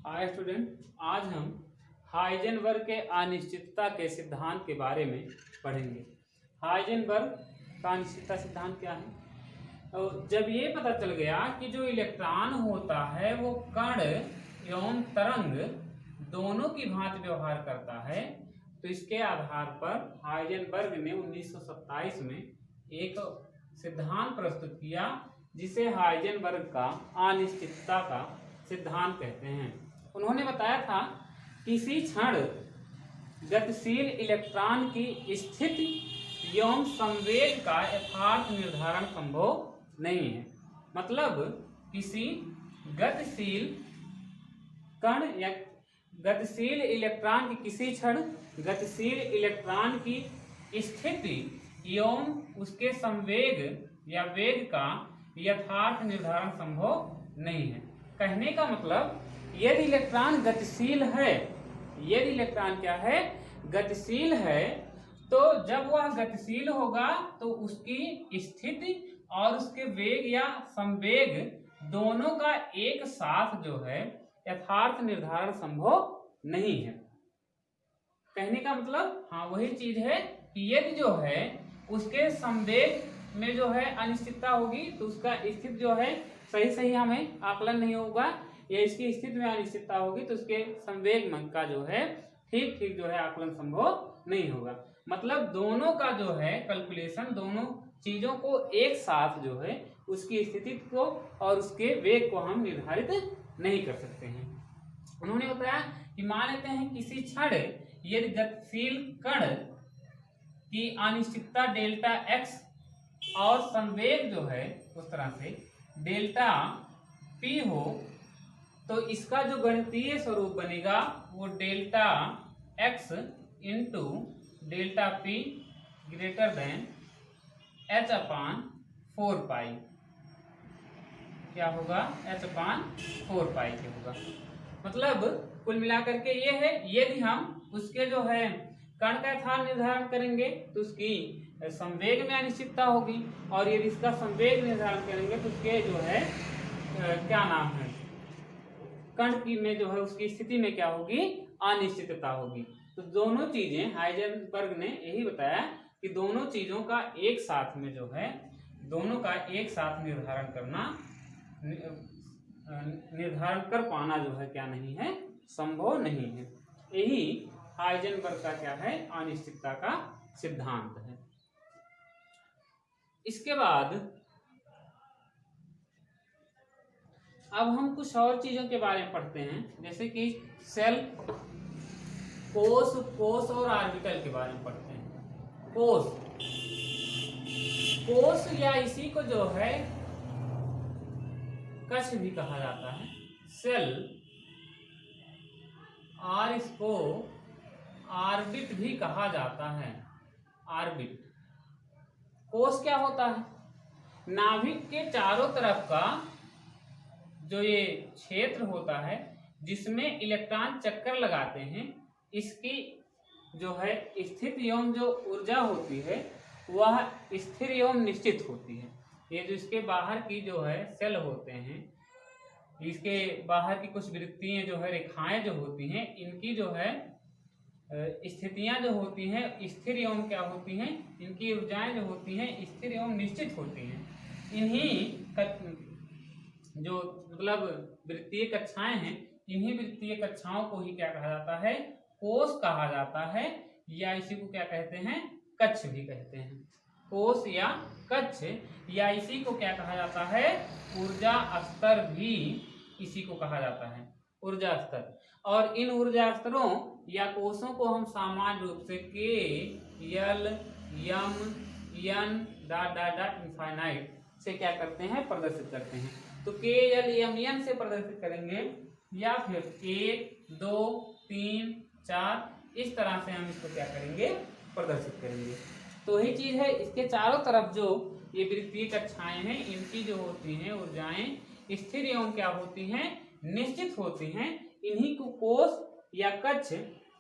Hi student, आज हम Heisenberg के अनिश्चितता के सिद्धांत के बारे में पढ़ेंगे। हाइजेनबर्ग का अनिश्चितता सिद्धांत क्या है? और जब ये पता चल गया कि जो इलेक्ट्रॉन होता है वो कण एवं तरंग दोनों की भांति व्यवहार करता है, तो इसके आधार पर हाइजेनबर्ग ने 1927 में एक सिद्धांत प्रस्तुत किया जिसे हाइजेनबर्ग का अनिश्चितता का सिद्धांत कहते हैं। उन्होंने बताया था किसी क्षण गतिशील इलेक्ट्रॉन की स्थिति एवं संवेग का यथार्थ निर्धारण संभव नहीं है। मतलब किसी गतिशील कण या गतिशील इलेक्ट्रॉन की किसी क्षण गतिशील इलेक्ट्रॉन की स्थिति एवं उसके संवेग या वेग का यथार्थ निर्धारण संभव नहीं है। कहने का मतलब यदि इलेक्ट्रॉन गतिशील है, यदि इलेक्ट्रॉन क्या है, गतिशील है, तो जब वह गतिशील होगा तो उसकी स्थिति और उसके वेग या संवेग दोनों का एक साथ जो है यथार्थ निर्धारण संभव नहीं है। कहने का मतलब हाँ वही चीज है कि यदि जो है उसके संवेग में जो है अनिश्चितता होगी तो उसका स्थिति जो है सही हमें आकलन नहीं होगा, या इसकी स्थिति में अनिश्चितता होगी तो उसके संवेग का जो है ठीक जो है आकलन संभव नहीं होगा। मतलब दोनों का जो है कैलकुलेशन, दोनों चीजों को एक साथ जो है उसकी स्थिति को और उसके वेग को हम निर्धारित नहीं कर सकते हैं। उन्होंने बताया कि मान लेते हैं किसी क्षण यदि गतिशील कण की अनिश्चितता डेल्टा एक्स और संवेग जो है उस तरह से डेल्टा पी हो, तो इसका जो गणितीय स्वरूप बनेगा वो delta X into delta P greater than H upon 4 pi क्या होगा, एच अपान 4 पाई के होगा। मतलब कुल मिलाकर के ये है, यदि हम उसके जो है कण का यथार्थ निर्धारण करेंगे तो उसकी संवेग में अनिश्चितता होगी, और यदि इसका संवेग निर्धारण करेंगे तो उसके जो है क्या नाम है, कण की में जो है उसकी स्थिति में क्या होगी, अनिश्चितता होगी। तो दोनों चीजें हाइजेनबर्ग ने यही बताया कि दोनों चीजों का एक साथ में जो है, दोनों का एक साथ निर्धारण कर पाना जो है क्या नहीं है, संभव नहीं है। यही हाइजेनबर्ग का क्या है, अनिश्चितता का सिद्धांत है। इसके बाद अब हम कुछ और चीजों के बारे में पढ़ते हैं, जैसे कि सेल, कोष और ऑर्बिटल के बारे में पढ़ते हैं। कोष या इसी को जो है कक्ष भी कहा जाता है, सेल, और इसको ऑर्बिट भी कहा जाता है, ऑर्बिट। कोष क्या होता है, नाभिक के चारों तरफ का जो ये क्षेत्र होता है जिसमें इलेक्ट्रॉन चक्कर लगाते हैं, इसकी जो है स्थिति एवं जो ऊर्जा होती है वह स्थिर एवं निश्चित होती है। ये जो इसके बाहर की जो है सेल होते हैं, इसके बाहर की कुछ वृत्तीय जो है रेखाएं जो होती हैं, इनकी जो है स्थितियां जो होती हैं स्थिर एवं क्या होती हैं, इनकी ऊर्जाएं जो होती हैं स्थिर एवं निश्चित होती हैं। इन्हीं जो मतलब वृत्तीय कक्षाएं हैं, इन्हीं वृत्तीय कक्षाओं को ही क्या कहा जाता है, कोष कहा जाता है, या इसी को क्या कहते हैं, कक्ष भी कहते हैं। कोष या कक्ष या इसी को क्या कहा जाता है, ऊर्जा स्तर भी इसी को कहा जाता है, ऊर्जा स्तर। और इन ऊर्जा स्तरों या कोषों को हम सामान्य रूप से K L M N dot infinite से क्या करते हैं, प्रदर्शित करते हैं। तो के एल एम एन से प्रदर्शित करेंगे, या फिर 1 2 3 4 इस तरह से हम इसको क्या करेंगे, प्रदर्शित करेंगे। तो यही चीज है, इसके चारों तरफ जो ये वृत्तीय कक्षाएं हैं, इनकी जो होती हैं ऊर्जाएं स्थिर एवं क्या होती हैं, निश्चित होती हैं। इन्हीं को कोष या कक्ष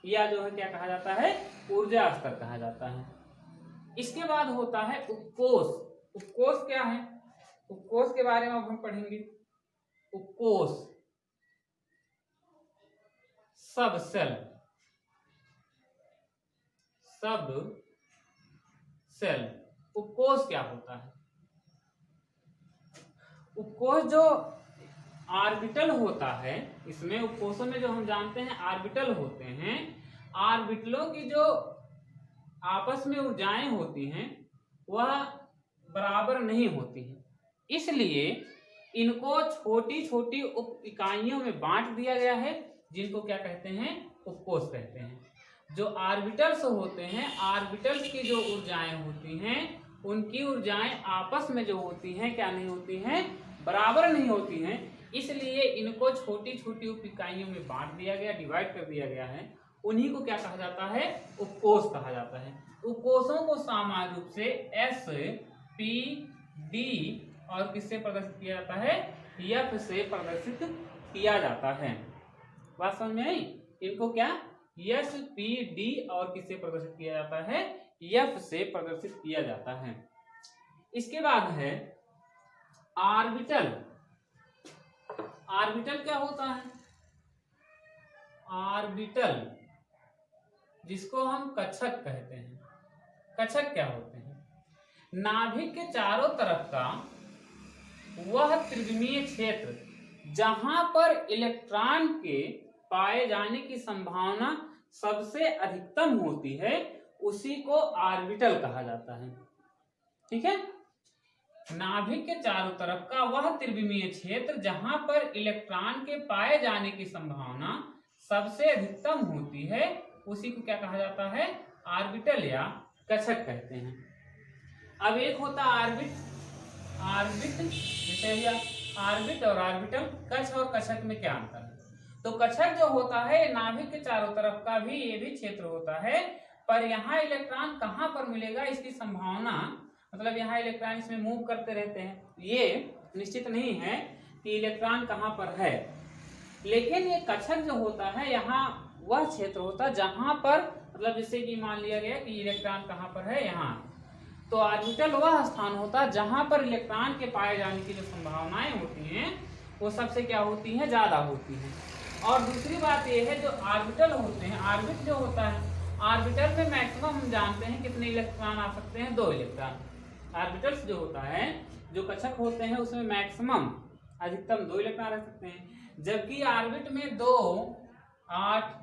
या जो है क्या कहा जाता है, ऊर्जा स्तर कहा जाता है। इसके बाद होता है उपकोष। उपकोष क्या है, उपकोष के बारे में अब हम पढ़ेंगे। उपकोष सब सेल, सब सेल। उपकोष क्या होता है? उपकोष जो ऑर्बिटल होता है, इसमें उपकोषों में जो हम जानते हैं ऑर्बिटल होते हैं, ऑर्बिटलों की जो आपस में ऊर्जाएं होती हैं वह बराबर नहीं होती हैं, इसलिए इनको छोटी छोटी उप इकाइयों में बांट दिया गया है, जिनको क्या कहते हैं? उपकोष कहते हैं। जो ऑर्बिटल्स होते हैं, ऑर्बिटल्स की जो ऊर्जाएं होती हैं, उनकी ऊर्जाएं आपस में जो होती हैं क्या नहीं होती हैं? बराबर नहीं होती हैं, इसलिए इनको छोटी छोटी उप इकाइयों में बांट दिया गया, डिवाइड कर दिया गया है। उन्हीं को क्या कहा जाता है? उपकोष कहा जाता है। उपकोषों को सामान्य रूप से एस, पी, डी और किससे प्रदर्शित किया जाता है? एफ से प्रदर्शित किया जाता है। बात समझ में आई? इनको क्या एस, पी, डी और किससे प्रदर्शित किया जाता है? एफ से प्रदर्शित किया जाता है। इसके बाद है ऑर्बिटल। ऑर्बिटल क्या होता है? ऑर्बिटल जिसको हम कक्षक कहते हैं। कक्षक क्या होते हैं? नाभिक के चारों तरफ का वह त्रिविमीय क्षेत्र जहां पर इलेक्ट्रॉन के पाए जाने की संभावना सबसे अधिकतम होती है, उसी को ऑर्बिटल कहा जाता है। ठीक है? नाभिक के चारों तरफ का वह त्रिविमीय क्षेत्र जहां पर इलेक्ट्रॉन के पाए जाने की संभावना सबसे अधिकतम होती है, उसी को क्या कहा जाता है? ऑर्बिटल या कक्षक कहते हैं। अब एक होता ऑर्बिट, जैसे भैया ऑर्बिट और ऑर्बिटल। कक्ष और कक्षक में क्या अंतर है? तो कक्षक जो होता है नाभिक के चारों तरफ का भी ये भी क्षेत्र होता है, पर यहाँ इलेक्ट्रॉन कहाँ पर मिलेगा इसकी संभावना, मतलब यहाँ इलेक्ट्रॉन इसमें मूव करते रहते हैं, ये निश्चित नहीं है कि इलेक्ट्रॉन कहाँ पर है। लेकिन ये कक्षक जो होता है यहाँ वह क्षेत्र होता है जहां पर, मतलब जैसे कि मान लिया गया कि इलेक्ट्रॉन कहां पर है? यहाँ। तो ऑर्बिटल वह स्थान होता है जहां पर इलेक्ट्रॉन के पाए जाने की जो संभावनाएं होती हैं वो सबसे क्या होती हैं? ज्यादा होती हैं। और दूसरी बात यह है जो ऑर्बिटल होते हैं, ऑर्बिट जो होता है, ऑर्बिटल में मैक्सिमम हम जानते हैं कितने इलेक्ट्रॉन आ सकते हैं? 2 इलेक्ट्रॉन। ऑर्बिटल्स जो होता है, जो कक्षक होते हैं उसमें मैक्सिमम अधिकतम 2 इलेक्ट्रॉन रह सकते हैं, जबकि ऑर्बिट में 2, 8,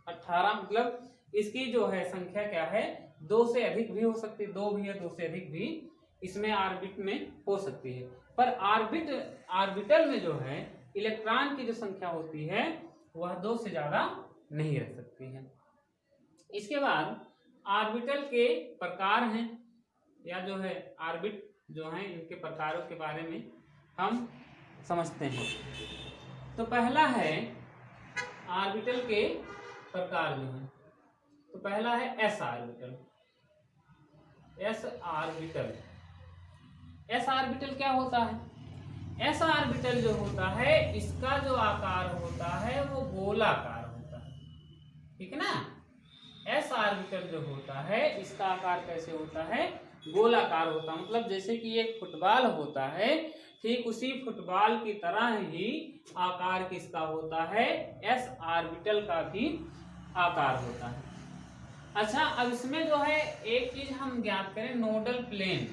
18 मतलब इसकी जो है संख्या क्या है? 2 से अधिक भी हो सकती है, 2 भी है, 2 से अधिक भी इसमें ऑर्बिट में हो सकती है। पर ऑर्बिटल में जो है इलेक्ट्रॉन की जो संख्या होती है वह 2 से ज्यादा नहीं रह सकती है। इसके बाद ऑर्बिटल के प्रकार हैं, या जो है ऑर्बिट जो है इनके प्रकारों के बारे में हम समझते हैं। तो पहला है ऑर्बिटल के प्रकार जो है, तो पहला है S orbital. S orbital, S orbital क्या होता है? एस ऑर्बिटल जो होता है इसका जो आकार होता है वो गोलाकार होता है। ठीक है ना? एस ऑर्बिटल जो होता है इसका आकार कैसे होता है? गोलाकार होता है। मतलब जैसे कि एक फुटबॉल होता है, ठीक उसी फुटबॉल की तरह ही आकार किसका होता है? एस ऑर्बिटल का भी आकार होता है। अच्छा, अब इसमें जो है एक चीज हम ज्ञात करें, नोडल प्लेन।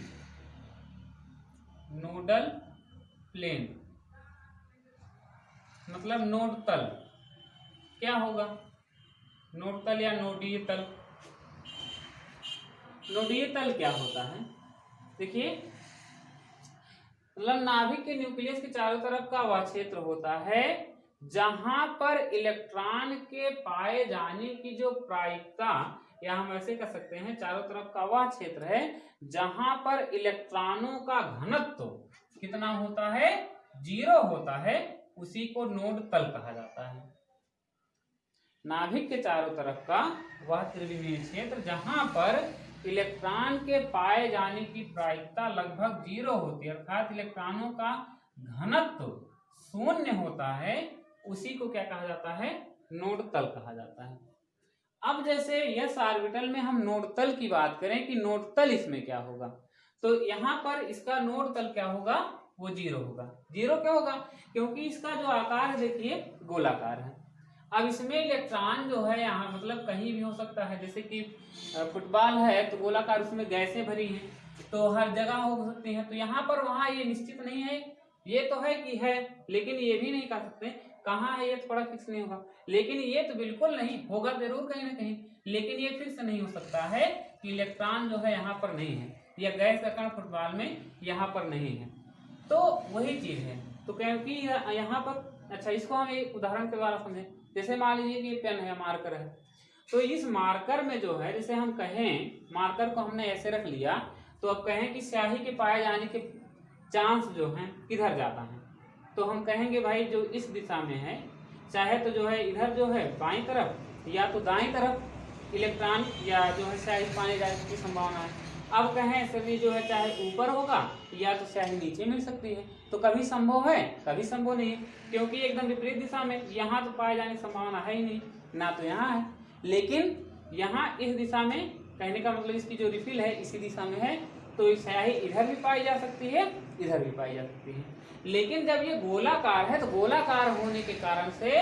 नोडल प्लेन मतलब नोड तल क्या होगा? नोड तल या नोडीय तल। नोडीय तल क्या होता है? देखिए, मतलब नाभिक के न्यूक्लियस के चारों तरफ का वह क्षेत्र होता है जहां पर इलेक्ट्रॉन के पाए जाने की जो प्रायिकता, या हम ऐसे कह सकते हैं चारों तरफ का वह क्षेत्र है जहां पर इलेक्ट्रॉनों का घनत्व कितना होता है? 0 होता है, उसी को नोड तल कहा जाता है। नाभिक के चारों तरफ का वह त्रिविमीय क्षेत्र जहां पर इलेक्ट्रॉन के पाए जाने की प्रायिकता लगभग 0 होती है, अर्थात इलेक्ट्रॉनों का घनत्व 0 होता है, उसी को क्या कहा जाता है? नोड तल कहा जाता है। अब जैसे एस ऑर्बिटल में हम नोड तल की बात करें कि नोड तल इसमें क्या होगा, तो यहाँ पर इसका नोड तल क्या होगा? वो 0 होगा। 0 क्या होगा? क्योंकि इसका जो आकार देखिए गोलाकार है। अब इसमें इलेक्ट्रॉन जो है यहाँ मतलब कहीं भी हो सकता है, जैसे कि फुटबॉल है तो गोलाकार उसमें गैसें भरी हैं तो हर जगह हो सकती हैं, तो यहाँ पर वहाँ ये निश्चित नहीं है, ये तो है कि है लेकिन ये भी नहीं कह सकते कहाँ है, ये थोड़ा फिक्स नहीं होगा, लेकिन ये तो बिल्कुल नहीं होगा, जरूर कहीं ना कहीं, लेकिन ये फिक्स नहीं हो सकता है कि इलेक्ट्रॉन जो है यहाँ पर नहीं है या गैस का कण फुटबॉल में यहाँ पर नहीं है। तो वही चीज है, तो क्योंकि यहाँ पर अच्छा इसको हम एक उदाहरण के द्वारा समझें, जैसे मान लीजिए कि पेन है, मार्कर है, तो इस मार्कर में जो है जैसे हम कहें मार्कर को हमने ऐसे रख लिया, तो अब कहें कि स्याही के पाए जाने के चांस जो हैं किधर ज्यादा हैं, तो हम कहेंगे भाई जो इस दिशा में है, चाहे तो जो है इधर जो है बाईं तरफ या तो दाईं तरफ इलेक्ट्रॉन या जो है स्याही पाने जाने की संभावना है। अब कहें सभी जो है चाहे ऊपर होगा या तो स्याही नीचे मिल सकती है, तो कभी संभव है कभी संभव नहीं है, क्योंकि एकदम विपरीत दिशा में यहाँ तो पाए जाने की संभावना है ही नहीं, ना तो यहाँ है, लेकिन यहाँ इस दिशा में, कहने का मतलब इसकी जो रिफिल है इसी दिशा में है, तो स्याही इधर भी पाई जा सकती है इधर भी पाई जा सकती है। लेकिन जब ये गोलाकार है तो गोलाकार होने के कारण से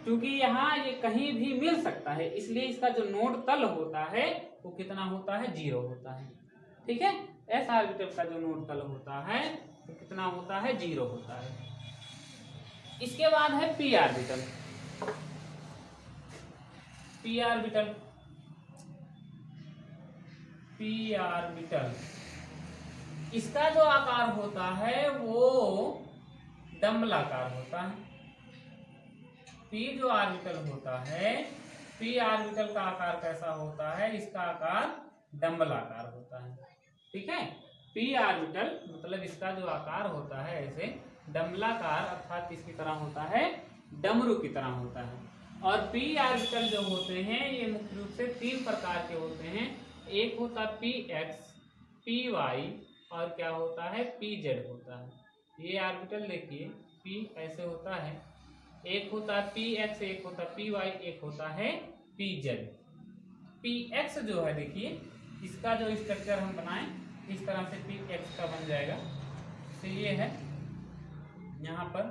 क्योंकि यहाँ ये कहीं भी मिल सकता है, इसलिए इसका जो नोड तल होता है वो कितना होता है, 0 होता है। ठीक है, एस ऑर्बिटल का जो नोड तल होता है वो कितना होता है, 0 होता है। इसके बाद है P orbital. P orbital, P orbital इसका जो आकार होता है वो डंबलाकार होता है। पी जो ऑर्बिटल होता है, पी ऑर्बिटल का आकार कैसा होता है, इसका आकार डंबलाकार होता है। ठीक है, पी ऑर्बिटल मतलब इसका जो आकार होता है ऐसे डंबलाकार अर्थात इसकी तरह होता है, डमरू की तरह होता है। और पी ऑर्बिटल जो होते हैं ये मुख्य रूप से 3 प्रकार के होते हैं, एक होता पी एक्स, पी वाई और क्या होता है, पी जेड होता है। ये ऑर्बिटल देखिए पी ऐसे होता है, एक होता है पी एक्स, एक होता है पी वाई, एक होता है पी जेड। पी एक्स जो है देखिए इसका जो स्ट्रक्चर हम बनाएं इस तरह से पी एक्स का बन जाएगा, तो ये है यहाँ पर,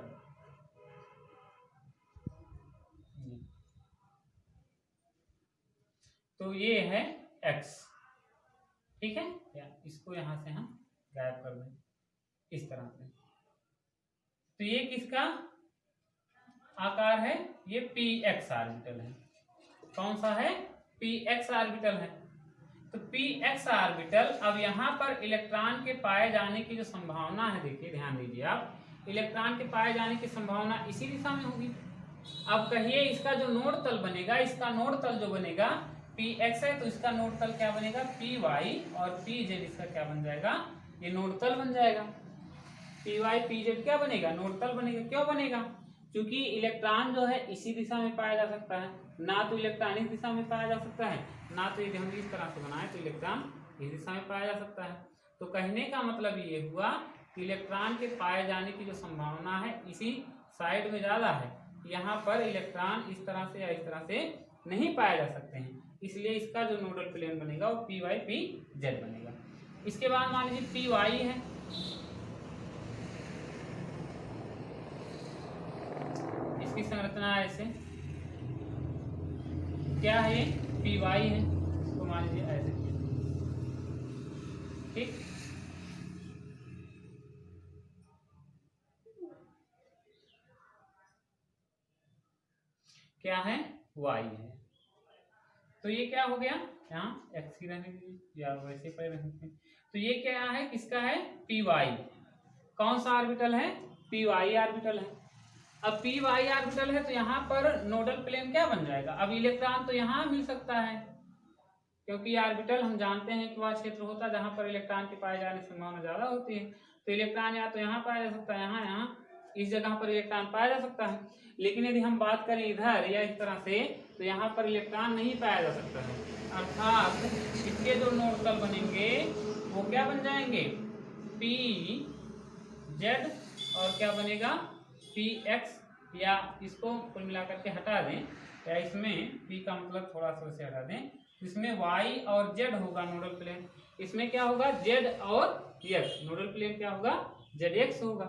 तो ये है एक्स। ठीक है, या इसको यहां से हम गायब कर दें इस तरह से, तो ये किसका आकार है, ये पी एक्स ऑर्बिटल है। कौन सा है, पी एक्स ऑर्बिटल है। तो पी एक्स ऑर्बिटल, अब यहाँ पर इलेक्ट्रॉन के पाए जाने की जो संभावना है, देखिए ध्यान दीजिए आप, इलेक्ट्रॉन के पाए जाने की संभावना इसी दिशा में होगी। अब कहिए इसका जो नोड तल बनेगा, इसका नोड तल जो बनेगा पी एक्स है तो इसका नोड तल क्या बनेगा, पी वाई, और पी जेड इसका क्या बन जाएगा, ये नोड तल बन जाएगा। पी वाई पी जेड क्या बनेगा, नोड तल बनेगा। क्यों बनेगा, क्योंकि इलेक्ट्रॉन जो है इसी दिशा में पाया जा सकता है, ना तो इलेक्ट्रॉन इस दिशा में पाया जा सकता है, ना तो यदि हम इस तरह से बनाए तो इलेक्ट्रॉन इस दिशा में पाया जा सकता है। तो कहने का मतलब ये हुआ कि इलेक्ट्रॉन के पाए जाने की जो संभावना है इसी साइड में ज्यादा है, यहाँ पर इलेक्ट्रॉन इस तरह से या इस तरह से नहीं पाए जा सकते हैं, इसलिए इसका जो नोडल प्लेन बनेगा वो पी वाई पी जेड बनेगा। इसके बाद मान लीजिए पी वाई है, इसकी संरचना ऐसे क्या है, ये पी वाई है, इसको मान लीजिए ऐसे। ठीक, क्या है, वाई है, तो ये क्या हो गया, यहाँ एक्स ही रहने दीजिए या वैसे पर रह सकते हैं, तो ये क्या है, किसका है, पी वाई। कौन सा ऑर्बिटल है, पी वाई ऑर्बिटल है। अब पी वाई ऑर्बिटल है तो यहाँ पर नोडल प्लेन क्या बन जाएगा, अब इलेक्ट्रॉन तो यहाँ मिल सकता है, क्योंकि ऑर्बिटल हम जानते हैं कि वह क्षेत्र होता है जहाँ पर इलेक्ट्रॉन के पाए जाने की संभावना ज्यादा होती है, तो इलेक्ट्रॉन या तो यहाँ पाया जा सकता है, यहाँ इस जगह पर इलेक्ट्रॉन पाया जा सकता है। लेकिन यदि हम बात करें इधर या इस तरह से, तो यहाँ पर इलेक्ट्रॉन नहीं पाया जा सकता है, अर्थात इसके जो नोड तल बनेंगे वो क्या बन जाएंगे, पी जेड, और क्या बनेगा, पी एक्स, या इसको कुल मिलाकर के हटा दें, या इसमें पी का मतलब थोड़ा सा से हटा दें, इसमें वाई और जेड होगा नोडल प्लेन, इसमें क्या होगा, जेड और एक्स, नोडल प्लेन क्या होगा, जेड एक्स होगा।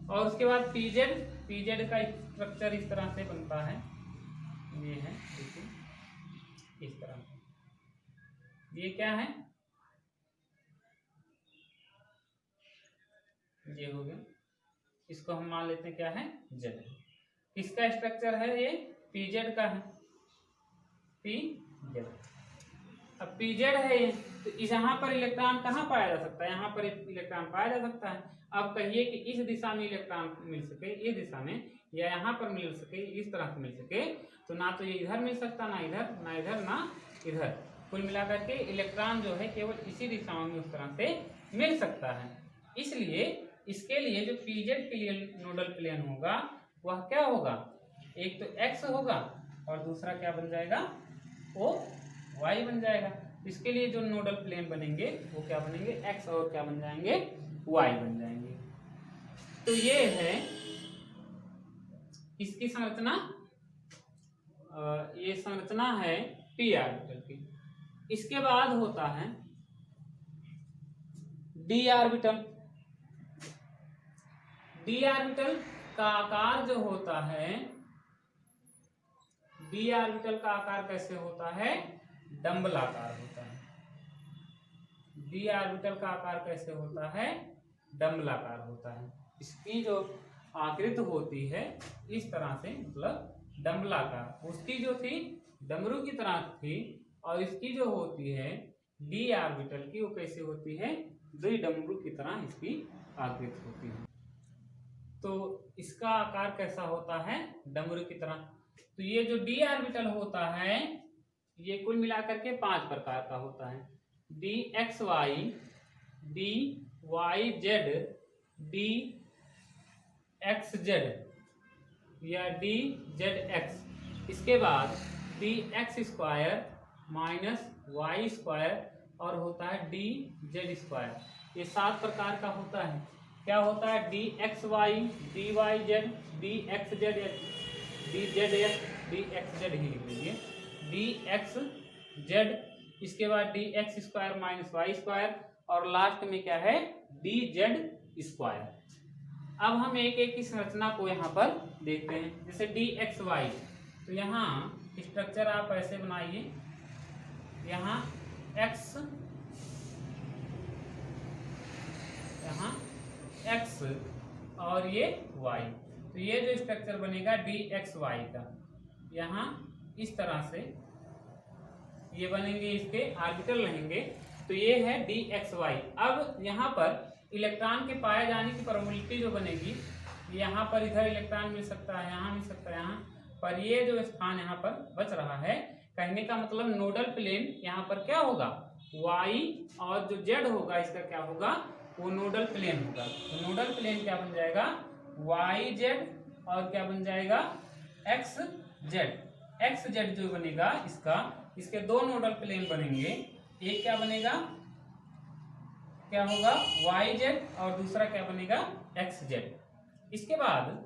और उसके बाद पीजेड का स्ट्रक्चर इस तरह से बनता है, ये है देखिए इस तरह, ये क्या है, ये हो गया, इसको हम मान लेते हैं क्या है, जेड। किसका स्ट्रक्चर है ये, पीजेड का है, पीजेड। अब पीजेड है ये, तो इस यहाँ पर इलेक्ट्रॉन कहाँ पाया जा सकता है, यहाँ पर इलेक्ट्रॉन पाया जा सकता है। अब कहिए कि इस दिशा में इलेक्ट्रॉन मिल सके, इस दिशा में, या यहाँ पर मिल सके, इस तरह से मिल सके, तो ना तो ये इधर मिल सकता, ना इधर, ना इधर, ना इधर। कुल मिलाकर के इलेक्ट्रॉन जो है केवल इसी दिशाओं में उस तरह से मिल सकता है। इसलिए इसके लिए जो पीजेड के लिए नोडल प्लेन होगा वह क्या होगा, एक तो एक्स होगा और दूसरा क्या बन जाएगा, वो वाई बन जाएगा। इसके लिए जो नोडल प्लेन बनेंगे वो क्या बनेंगे, एक्स और क्या बन जाएंगे, वाई बन जाएंगे। तो ये है इसकी संरचना, ये संरचना है पी ऑर्बिटल की। इसके बाद होता है डी ऑर्बिटल। डी ऑर्बिटल का आकार जो होता है, डी ऑर्बिटल का आकार कैसे होता है, डंबलाकार होता है। डी ऑर्बिटल का आकार कैसे होता है, डंबलाकार होता है। इसकी जो आकृति होती है इस तरह से, मतलब डंबलाकार। उसकी जो थी डमरू की तरह थी, और इसकी जो होती है डी ऑर्बिटल की, वो कैसे होती है, द्विडमरू की तरह इसकी आकृति होती है। तो इसका आकार कैसा होता है, डमरू की तरह। तो ये जो डी ऑर्बिटल होता है ये कुल मिलाकर के 5 प्रकार का होता है, D X Y, D Y Z, D X Z या डी जेड एक्स। इसके बाद D X square minus Y square और होता है डी जेड स्क्वायर। ये 7 प्रकार का होता है। क्या होता है, D X Y, D Y Z, D X Z, D Z X, D X Z ही लिख लीजिए, डी एक्स जेड। इसके बाद D X square minus Y square और लास्ट में क्या है, डी जेड स्क्वायर। अब हम एक एक की संरचना को यहाँ पर देखते हैं। जैसे डी एक्स वाई, तो यहाँ स्ट्रक्चर आप ऐसे बनाइए, यहाँ एक्स, यहाँ एक्स और ये वाई। तो ये जो स्ट्रक्चर बनेगा डी एक्स वाई का, यहाँ इस तरह से ये बनेंगे, इसके ऑर्बिटल रहेंगे। तो ये है डी एक्स वाई। अब यहाँ पर इलेक्ट्रॉन के पाए जाने की प्रोबेबिलिटी जो बनेगी, यहाँ पर इधर इलेक्ट्रॉन मिल सकता है, यहाँ मिल सकता है, यहाँ पर ये जो स्थान यहाँ पर बच रहा है, कहने का मतलब नोडल प्लेन यहाँ पर क्या होगा, वाई, और जो जेड होगा इसका क्या होगा, वो नोडल प्लेन होगा। तो नोडल प्लेन क्या बन जाएगा, वाई जेड और क्या बन जाएगा, एक्स जेड। एक्स जेड जो बनेगा इसका, इसके 2 नोडल प्लेन बनेंगे। एक क्या बनेगा, क्या होगा, वाई जेड, और दूसरा क्या बनेगा, एक्स जेड। इसके बाद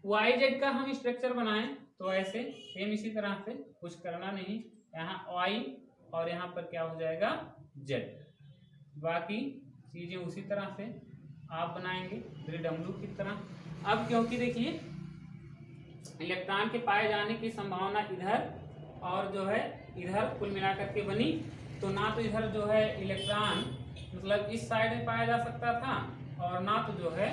वाई जेड का हम स्ट्रक्चर बनाएं तो ऐसे सेम इसी तरह से, कुछ करना नहीं, यहाँ वाई और यहाँ पर क्या हो जाएगा, जेड। बाकी चीजें उसी तरह से आप बनाएंगे द्विडमरू की तरह। अब क्योंकि देखिए इलेक्ट्रॉन के पाए जाने की संभावना इधर और जो है इधर कुल मिलाकर के बनी, तो ना तो इधर जो है इलेक्ट्रॉन मतलब इस साइड में पाया जा सकता था, और ना तो जो है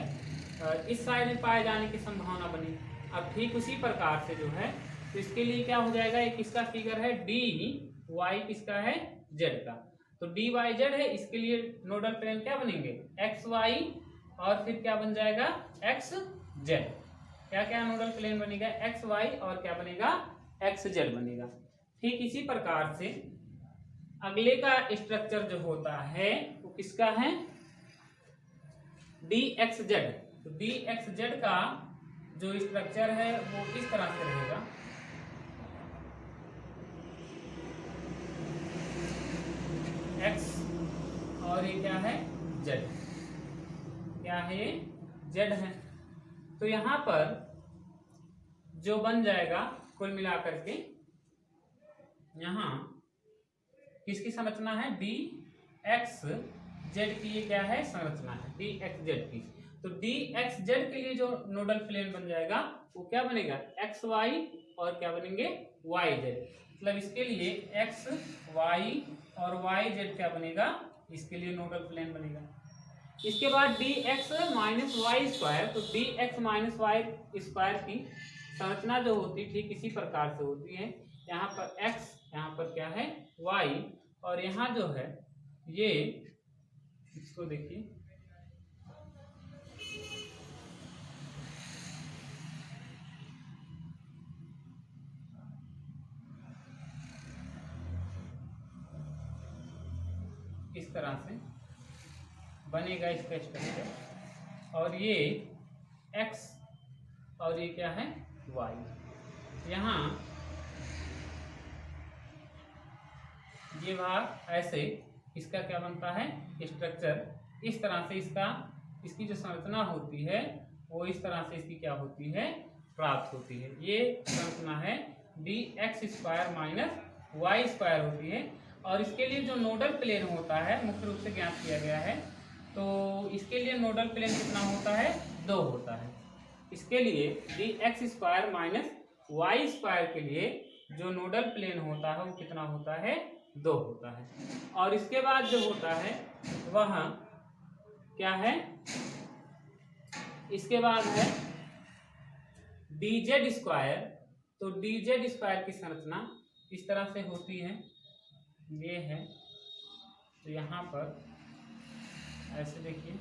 इस साइड में पाए जाने की संभावना बनी। अब ठीक उसी प्रकार से जो है, तो इसके लिए क्या हो जाएगा, एक किसका फिगर है, डी वाई किसका है, जेड का। तो डी वाई जेड है, इसके लिए नोडल प्लेन क्या बनेंगे, एक्स वाई और फिर क्या बन जाएगा, एक्स जेड। क्या क्या नोडल प्लेन बनेगा, एक्स वाई और क्या बनेगा, एक्स जेड बनेगा। ठीक इसी प्रकार से अगले का स्ट्रक्चर जो होता है वो किसका है, डी एक्स जेड। तो डी एक्स जेड का जो स्ट्रक्चर है वो इस तरह से रहेगा, एक्स और ये क्या है, जेड। क्या है, ये जेड है। तो यहां पर जो बन जाएगा कुल मिलाकर के, यहां किसकी संरचना है, डी एक्स जेड की, ये क्या है, संरचना है डी एक्स जेड की। तो डी एक्स जेड के लिए जो नोडल प्लेन बन जाएगा वो क्या बनेगा, एक्स वाई और क्या बनेंगे, वाई जेड। मतलब इसके लिए एक्स वाई और वाई जेड क्या बनेगा, इसके लिए नोडल प्लेन बनेगा। इसके बाद D X minus Y square, तो D X minus Y square की संरचना जो होती है ठीक इसी प्रकार से होती है। यहाँ पर x, यहाँ पर क्या है y, और यहाँ जो है ये, इसको देखिए इस तरह से बनेगा इसका स्ट्रक्चर, और ये x और ये क्या है y। यहाँ ये भाग ऐसे इसका क्या बनता है स्ट्रक्चर, इस तरह से इसकी जो संरचना होती है वो इस तरह से इसकी क्या होती है, प्राप्त होती है। ये संरचना है D X square minus Y square होती है। और इसके लिए जो नोडल प्लेन होता है मुख्य रूप से ज्ञात किया गया है, तो इसके लिए नोडल प्लेन कितना होता है, 2 होता है। इसके लिए D X square minus Y square के लिए जो नोडल प्लेन होता है वो कितना होता है, 2 होता है। और इसके बाद जो होता है वह क्या है, इसके बाद है डी जेड स्क्वायर। तो डी जेड स्क्वायर की संरचना इस तरह से होती है, ये है, तो यहाँ पर ऐसे देखिए,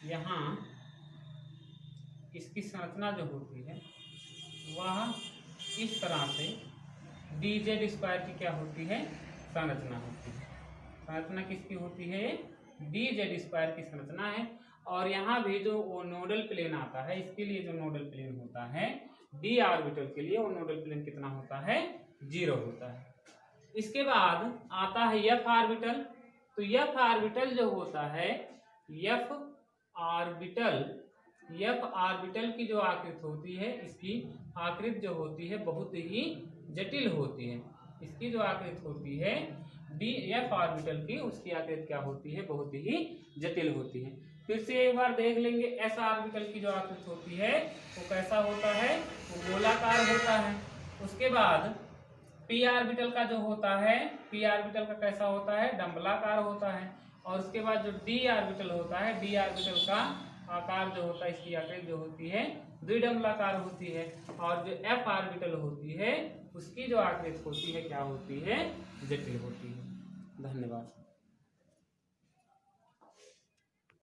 यहाँ इसकी संरचना जो होती है वह इस तरह से डी जेड स्क्वायर की क्या होती है, संरचना होती है। संरचना किसकी होती है, डी जेड स्क्वायर की संरचना है। और यहाँ भी जो वो नोडल प्लेन आता है, इसके लिए जो नोडल प्लेन होता है डी ऑर्बिटल के लिए, वो नोडल प्लेन कितना होता है, 0 होता है। इसके बाद आता है एफ ऑर्बिटल। तो एफ ऑर्बिटल जो होता है, एफ ऑर्बिटल की जो आकृति होती है, इसकी आकृति जो होती है बहुत ही जटिल होती है। इसकी जो आकृति होती है डी एफ ऑर्बिटल की, उसकी आकृति क्या होती है, बहुत ही जटिल होती है। फिर से एक बार देख लेंगे, एस ऑर्बिटल की जो आकृति होती है वो कैसा होता है, वो गोलाकार होता है। उसके बाद पी ऑर्बिटल का जो होता है, पी ऑर्बिटल का कैसा होता है, डंबलाकार होता है। और उसके बाद जो डी ऑर्बिटल होता है, डी ऑर्बिटल का आकार जो होता है, इसकी आकृति जो होती है द्विडंबलाकार होती है। और जो एफ ऑर्बिटल होती है उसकी जो आकृति होती है क्या होती है, जटिल होती है। धन्यवाद।